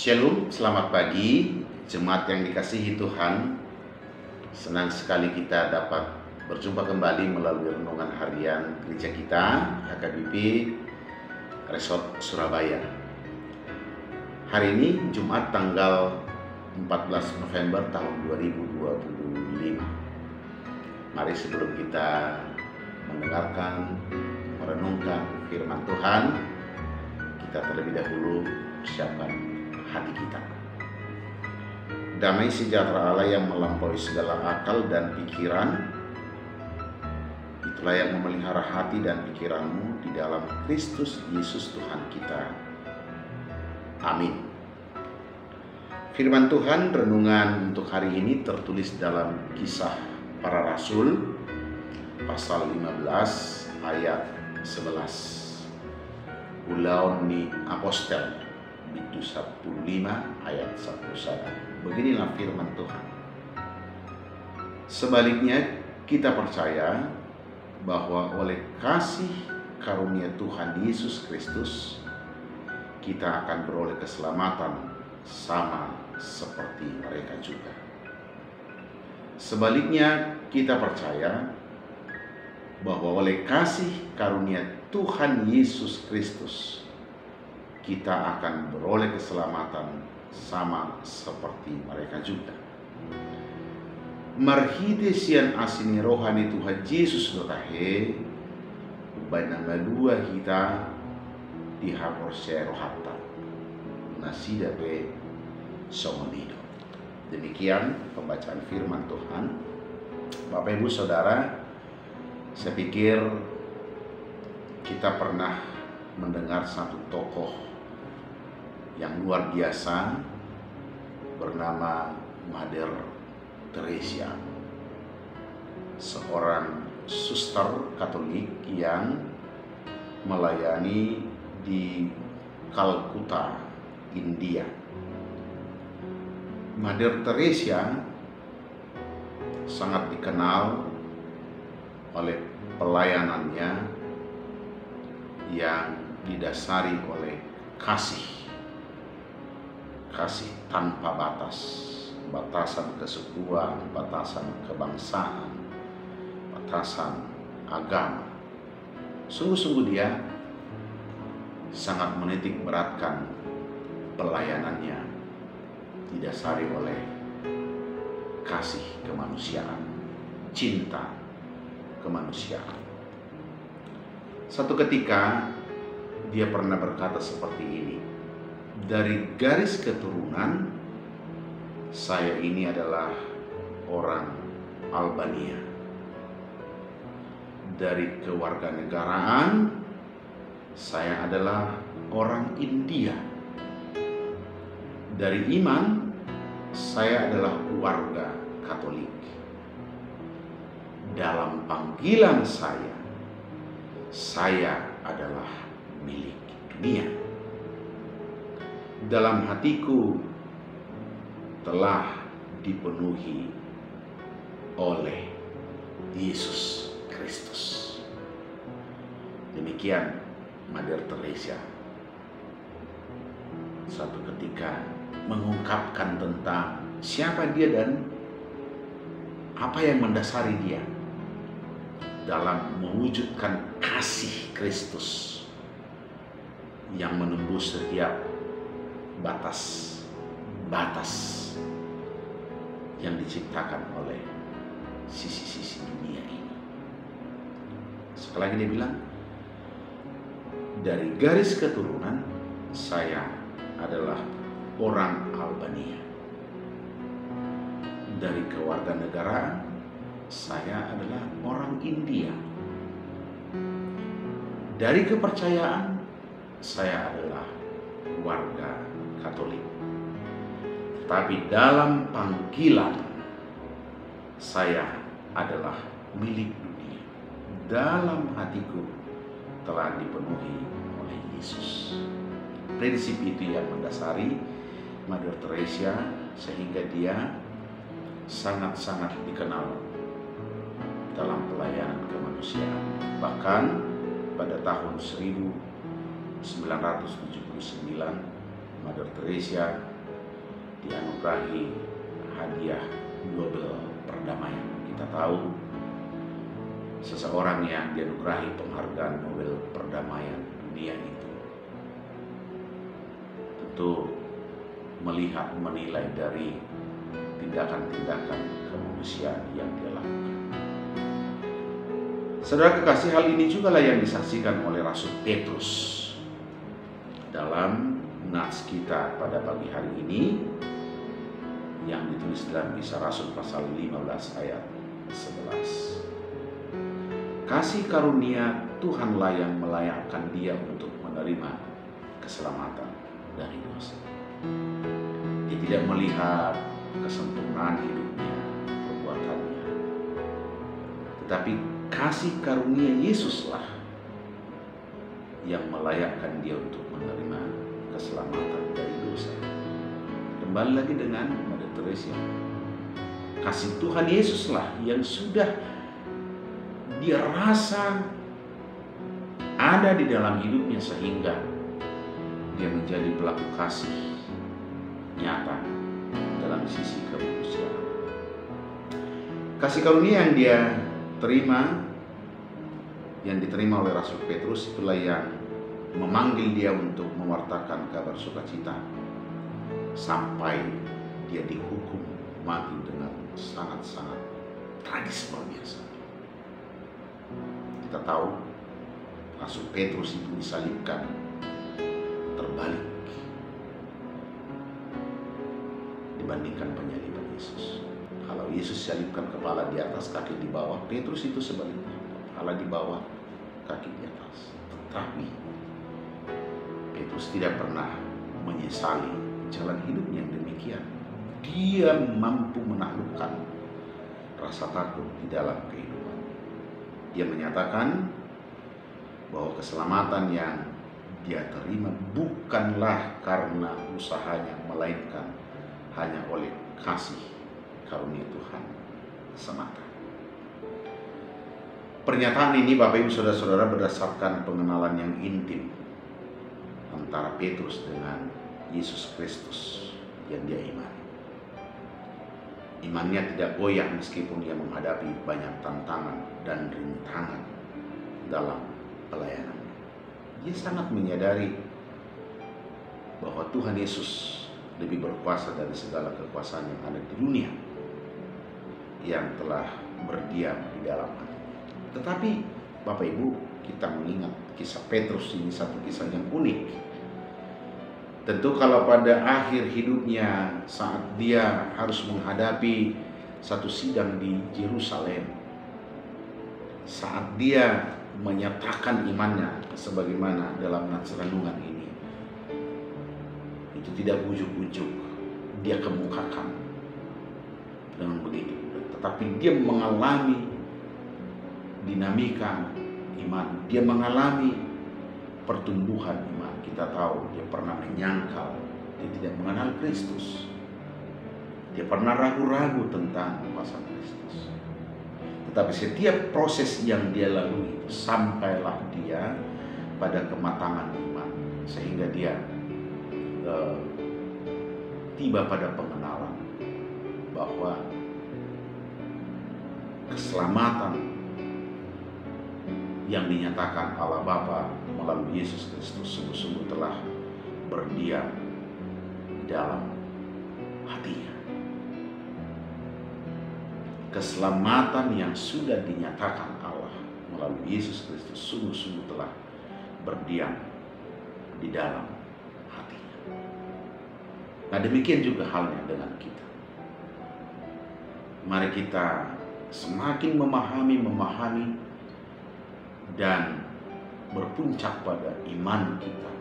Shalom, selamat pagi, jemaat yang dikasihi Tuhan. Senang sekali kita dapat berjumpa kembali melalui renungan harian gereja kita, HKBP Resort Surabaya. Hari ini Jumat tanggal 14 November tahun 2025. Mari sebelum kita mendengarkan, merenungkan firman Tuhan, kita terlebih dahulu persiapkan hati kita. Damai sejahtera Allah yang melampaui segala akal dan pikiran, itulah yang memelihara hati dan pikiranmu di dalam Kristus Yesus Tuhan kita. Amin. Firman Tuhan renungan untuk hari ini tertulis dalam Kisah Para Rasul pasal 15 ayat 11. Ulaun ni Apostel itu 15 ayat 1. Beginilah firman Tuhan. Sebaliknya kita percaya bahwa oleh kasih karunia Tuhan Yesus Kristus kita akan beroleh keselamatan sama seperti mereka juga. Sebaliknya kita percaya bahwa oleh kasih karunia Tuhan Yesus Kristus kita akan beroleh keselamatan sama seperti mereka juga. Marhide sian asini rohani Tuhan Yesus dotahe ubana malua kita dihapor serohata nasida be somonido. Demikian pembacaan firman Tuhan. Bapak Ibu Saudara, saya pikir kita pernah mendengar satu tokoh yang luar biasa bernama Mother Teresa, seorang suster Katolik yang melayani di Calcutta, India. Mother Teresa sangat dikenal oleh pelayanannya yang didasari oleh kasih tanpa batas, batasan kesukuan, batasan kebangsaan, batasan agama. Sungguh-sungguh dia sangat menitik beratkan pelayanannya didasari oleh kasih kemanusiaan, cinta kemanusiaan. Satu ketika dia pernah berkata seperti ini, dari garis keturunan saya ini adalah orang Albania, dari kewarganegaraan saya adalah orang India, dari iman saya adalah warga Katolik, dalam panggilan saya adalah milik dunia. Dalam hatiku telah dipenuhi oleh Yesus Kristus. Demikian Mother Teresa suatu ketika mengungkapkan tentang siapa dia dan apa yang mendasari dia dalam mewujudkan kasih Kristus yang menembus setiap batas yang diciptakan oleh sisi-sisi dunia ini. Sekali lagi dia bilang, dari garis keturunan saya adalah orang Albania, dari kewarganegaraan saya adalah orang India, dari kepercayaan saya adalah warga Katolik, tapi dalam panggilan saya adalah milik dunia. Dalam hatiku telah dipenuhi oleh Yesus. Prinsip itu yang mendasari Mother Teresa sehingga dia sangat-sangat dikenal dalam pelayanan kemanusiaan. Bahkan pada tahun 1979 Mother Teresa dianugerahi hadiah Nobel perdamaian. Kita tahu seseorang yang dianugerahi penghargaan Nobel perdamaian dunia itu tentu melihat, menilai dari tindakan-tindakan kemanusiaan yang dia lakukan. Saudara kekasih, hal ini juga lah yang disaksikan oleh Rasul Petrus dalam nats kita pada pagi hari ini yang ditulis dalam Kisah Rasul pasal 15 ayat 11. Kasih karunia Tuhanlah yang melayakkan dia untuk menerima keselamatan dari dosa. Dia tidak melihat kesempurnaan hidupnya, perbuatannya, tetapi kasih karunia Yesuslah yang melayakkan dia untuk menerima keselamatan dari dosa. Kembali lagi dengan Mother Teresa, kasih Tuhan Yesuslah yang sudah dia rasa ada di dalam hidupnya sehingga dia menjadi pelaku kasih nyata dalam sisi kemanusiaan. Kasih karunia yang dia terima, yang diterima oleh Rasul Petrus, itulah yang memanggil dia untuk mewartakan kabar sukacita sampai dia dihukum mati dengan sangat-sangat tragis luar biasa. Kita tahu Rasul Petrus itu disalibkan terbalik dibandingkan penyaliban Yesus. Kalau Yesus salibkan kepala di atas, kaki di bawah, Petrus itu sebaliknya, kepala di bawah, kaki di atas. Tetapi Petrus tidak pernah menyesali jalan hidupnya yang demikian. Dia mampu menaklukkan rasa takut di dalam kehidupan. Dia menyatakan bahwa keselamatan yang dia terima bukanlah karena usahanya, melainkan hanya oleh kasih karunia Tuhan semata. Pernyataan ini Bapak Ibu Saudara-saudara berdasarkan pengenalan yang intim antara Petrus dengan Yesus Kristus yang dia imani. Imannya tidak goyah meskipun dia menghadapi banyak tantangan dan rintangan dalam pelayanannya. Dia sangat menyadari bahwa Tuhan Yesus lebih berkuasa dari segala kekuasaan yang ada di dunia yang telah berdiam di dalam hatinya. Tetapi Bapak Ibu, kita mengingat kisah Petrus ini satu kisah yang unik. Tentu kalau pada akhir hidupnya saat dia harus menghadapi satu sidang di Yerusalem, saat dia menyatakan imannya sebagaimana dalam nats renungan ini, itu tidak ujuk-ujuk dia kemukakan dengan begitu, tetapi dia mengalami dinamika iman, dia mengalami pertumbuhan iman. Kita tahu dia pernah menyangkal, dia tidak mengenal Kristus, dia pernah ragu-ragu tentang kuasa Kristus. Tetapi setiap proses yang dia lalui sampailah dia pada kematangan iman, sehingga dia tiba pada pengenalan bahwa keselamatan yang dinyatakan Allah Bapa melalui Yesus Kristus sungguh-sungguh telah berdiam dalam hatinya. Keselamatan yang sudah dinyatakan Allah melalui Yesus Kristus sungguh-sungguh telah berdiam di dalam hatinya. Nah, demikian juga halnya dengan kita. Mari kita semakin memahami dan berpuncak pada iman kita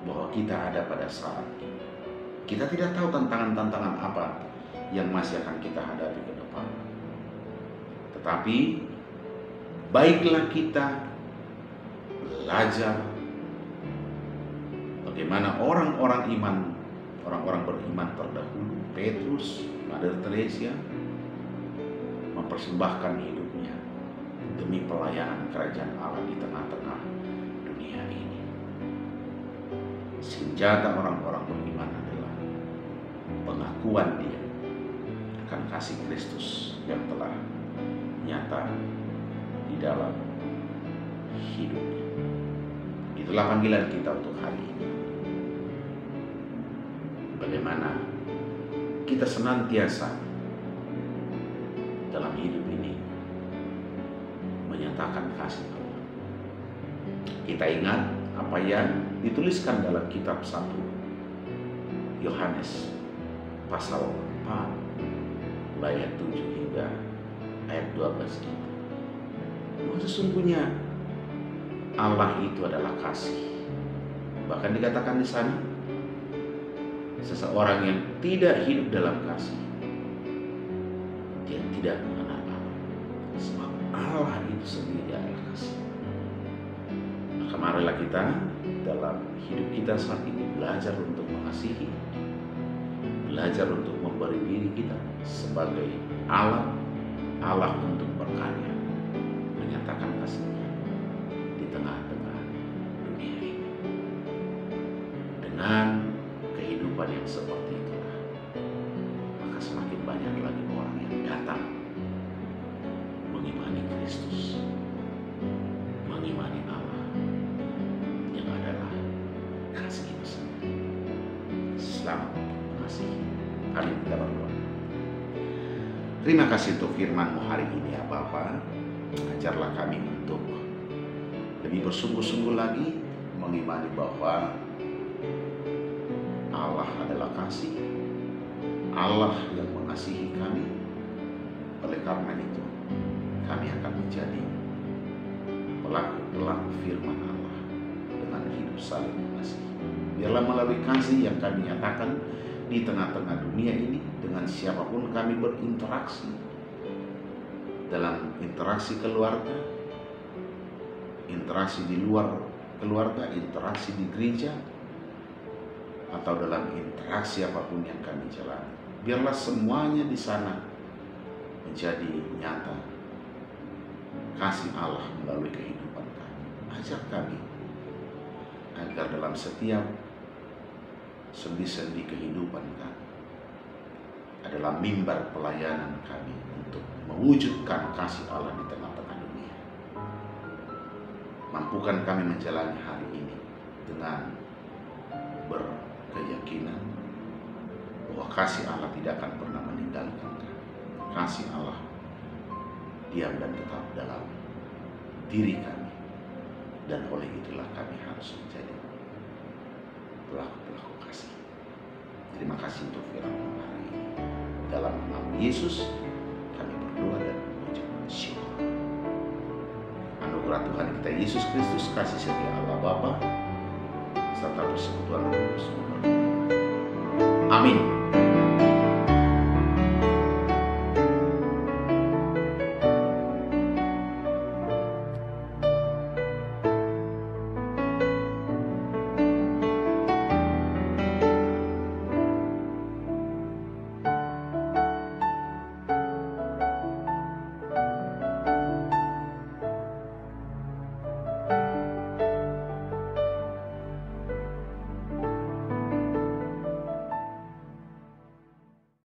bahwa kita ada pada saat ini. Kita tidak tahu tantangan-tantangan apa yang masih akan kita hadapi ke depan. Tetapi baiklah kita belajar bagaimana orang-orang iman, orang-orang beriman terdahulu, Petrus, Mother Teresa, mempersembahkan hidupnya demi pelayanan kerajaan Allah di tengah-tengah dunia ini. Senjata orang-orang beriman adalah pengakuan dia akan kasih Kristus yang telah nyata di dalam hidupnya. Itulah panggilan kita untuk hari ini. Bagaimana kita senantiasa dalam hidup ini menyatakan kasih Allah. Kita ingat apa yang dituliskan dalam kitab 1 Yohanes pasal 4 ayat 7 hingga ayat 12 kita. Bahwa sesungguhnya Allah itu adalah kasih. Bahkan dikatakan di sana, seseorang yang tidak hidup dalam kasih, dia tidak mengenal Allah. Sebab Allah itu sendiri adalah kasih. Maka marilah kita dalam hidup kita saat ini belajar untuk mengasihi, belajar untuk memberi diri kita sebagai Allah untuk berkarya, menyatakan kasih-Nya di tengah-tengah dunia ini. Dengan kehidupan yang seperti itulah, maka semakin banyak lagi orang yang datang mengimani Kristus, mengimani Allah yang adalah kasih itu sendiri. Selamat mengasihi. Kami kita berdoa. Terima kasih untuk firman-Mu hari ini ya Bapa. Ajarlah kami untuk lebih bersungguh-sungguh lagi mengimani bahwa Allah adalah kasih, Allah yang mengasihi kami. Oleh karena itu, kami akan menjadi pelaku-pelaku firman Allah dengan hidup saling mengasihi. Biarlah melalui kasih yang kami nyatakan di tengah-tengah dunia ini, dengan siapapun kami berinteraksi, dalam interaksi keluarga, interaksi di luar keluarga, interaksi di gereja, atau dalam interaksi apapun yang kami jalani. Biarlah semuanya di sana menjadi nyata kasih Allah melalui kehidupan kami. Ajar kami agar dalam setiap sendi-sendi kehidupan kami adalah mimbar pelayanan kami untuk mewujudkan kasih Allah di tengah-tengah dunia. Mampukan kami menjalani hari ini dengan berkeyakinan bahwa kasih Allah tidak akan pernah meninggalkan kami. Kasih Allah diam dan tetap dalam diri kami, dan oleh itulah kami harus menjadi pelaku-pelaku kasih. Terima kasih untuk firman hari ini. Dalam nama Yesus kami berdoa dan mengucap syukur. Anugerah Tuhan kita Yesus Kristus, kasih setia Allah Bapa, serta persekutuan Roh Kudus. Amin.